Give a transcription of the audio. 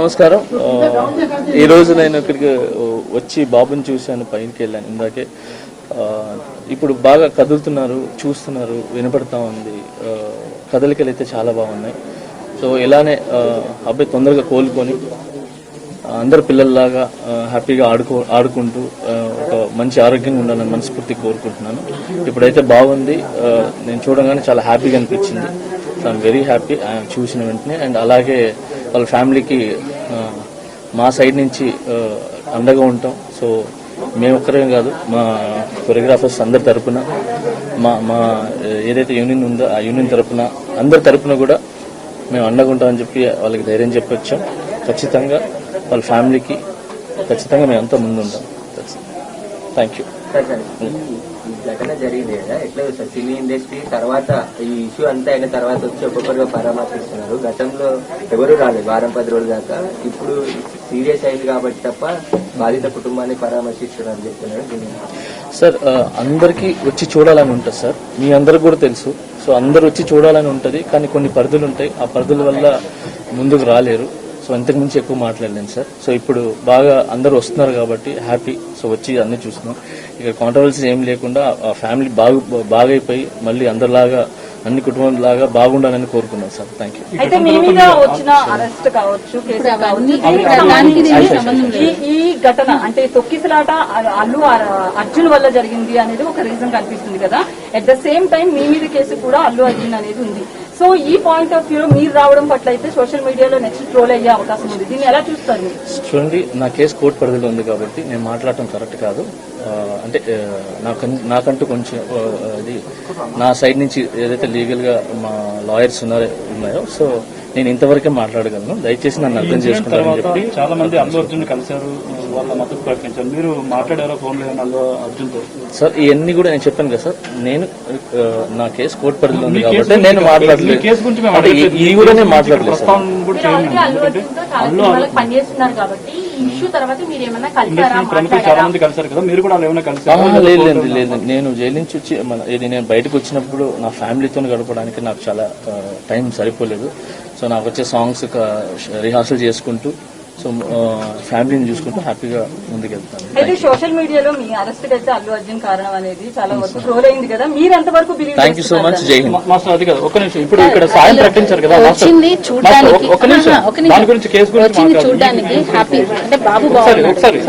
నమస్కారం. ఈరోజు నేను ఇక్కడికి వచ్చి బాబుని చూశాను, పైకి వెళ్ళాను ఇందాకే. ఇప్పుడు బాగా కదులుతున్నారు, చూస్తున్నారు, వినపడతా ఉంది. కదలికలు అయితే చాలా బాగున్నాయి. సో ఇలానే అబ్బాయి తొందరగా కోలుకొని అందరు పిల్లల్లాగా హ్యాపీగా ఆడుకుంటూ ఒక మంచి ఆరోగ్యంగా ఉండాలని మనస్ఫూర్తి కోరుకుంటున్నాను. ఇప్పుడైతే బాగుంది. నేను చూడగానే చాలా హ్యాపీగా అనిపించింది. సో ఐఎమ్ వెరీ హ్యాపీ చూసిన వెంటనే. అండ్ అలాగే వాళ్ళ ఫ్యామిలీకి మా సైడ్ నుంచి అండగా ఉంటాం. సో మేము ఒక్కరేం కాదు, మా కొరియోగ్రాఫర్స్ అందరి తరపున, మా ఏదైతే యూనియన్ ఉందో ఆ యూనియన్ తరపున, అందరి తరపున కూడా మేము అండగా ఉంటామని చెప్పి వాళ్ళకి ధైర్యం చెప్పి వచ్చాం. ఖచ్చితంగా వాళ్ళ ఫ్యామిలీకి ఖచ్చితంగా మేము అంతా ముందు ఉంటాం. Thank you. ఘటన జరిగింది కదా, ఎట్లా సార్ సినీ ఇండస్ట్రీ తర్వాత ఈ ఇష్యూ అంతా అయిన తర్వాత వచ్చి ఒక్కొక్కరుగా పరామర్శిస్తున్నారు. గతంలో ఎవరు రాలేదు వారం 10 రోజుల దాకా. ఇప్పుడు సీరియస్ అయింది కాబట్టి తప్ప బాధిత కుటుంబాన్ని పరామర్శిస్తున్నారని చెప్తున్నారు. సార్ అందరికీ వచ్చి చూడాలని ఉంటుంది సార్, మీ అందరికి కూడా తెలుసు. సో అందరు వచ్చి చూడాలని ఉంటుంది, కానీ కొన్ని పరిధులు ఉంటాయి. ఆ పరిధుల వల్ల ముందుకు రాలేరు. సో అంతకు మించి ఎక్కువ మాట్లాడలేను సార్. సో ఇప్పుడు బాగా అందరూ వస్తున్నారు కాబట్టి హ్యాపీ. సో వచ్చి అన్ని చూస్తున్నాం. ఇక్కడ కాంట్రవర్సీ ఏం లేకుండా ఆ ఫ్యామిలీ బాగైపోయి మళ్ళీ అందరిలాగా అన్ని కుటుంబాలలాగా బాగుండాలని కోరుకున్నాం సార్. Thank you. అయితే మీ మీద వచ్చిన అరెస్ట్ కావచ్చు, కేసు కావచ్చు, ఈ ఘటన అంటే తొక్కిసలాట అల్లు అర్జున్ వల్ల జరిగింది అనేది ఒక రీజన్ కనిపిస్తుంది కదా. అట్ ద సేమ్ టైం మీ మీద కేసు కూడా అల్లు అర్జున్ అనేది ఉంది. సో ఈ పాయింట్ ఆఫ్ వ్యూలో మీరు రావడం పట్ల అయితే సోషల్ మీడియాలో నెక్స్ట్ ట్రోల్ అయ్యే అవకాశం ఉంది. దీన్ని ఎలా చూస్తారు? చూడండి, నా కేసు కోర్టు పరిధిలో ఉంది కాబట్టి నేను మాట్లాడటం కరెక్ట్ కాదు. అంటే నాకంటూ కొంచెం అది నా సైడ్ నుంచి ఏదైతే లీగల్ గా మా లాయర్స్ ఉన్నాయో, సో నేను ఇంతవరకే మాట్లాడగలను. దయచేసి నన్ను అర్థం చేసుకుంటారని చెప్పి. చాలా మంది అల్లు అర్జున్ కలిశారు, వాళ్ళ మద్దతు ప్రకటించారు. మీరు మాట్లాడారో ఫోన్ లో అల్లు అర్జున్ తో? సార్ ఇవన్నీ కూడా నేను చెప్పాను కదా సార్, నేను నా కేసు కోర్టు పరిధిలో ఉంది కాబట్టి నేను మాట్లాడలేదు. ఈ కూడా నేను మాట్లాడలేదు సార్. చాలా మంది కలిసారు కదా, మీరు కూడా ఏమైనా కలిసారు? లేదు, నేను జైలు నుంచి వచ్చి నేను బయటకు వచ్చినప్పుడు నా ఫ్యామిలీతో గడపడానికి నాకు చాలా టైం సరిపోలేదు. సో నాకు వచ్చే సాంగ్స్ రిహార్సల్ చేసుకుంటూ, సో ఫ్యామిలీని చూసుకుంటూ హ్యాపీగా ముందుకెళ్తాను. అయితే సోషల్ మీడియాలో మీ అరెస్ట్ అయితే అల్లు అర్జున్ కారణం అనేది చాలా వరకు ట్రోల్ అయింది కదా, మీరు ఎంతవరకు believe? Thank you so much. జై హింద్. మాస్టర్ అది కదా, ఒక్క నిమిషం. ఇప్పుడు ఇక్కడ సాయం ప్రకటించారు కదా, ఒక్క నిమిషం దాని గురించి, కేసు గురించి చూడడానికి హ్యాపీ అంటే బాబు ఒకసారి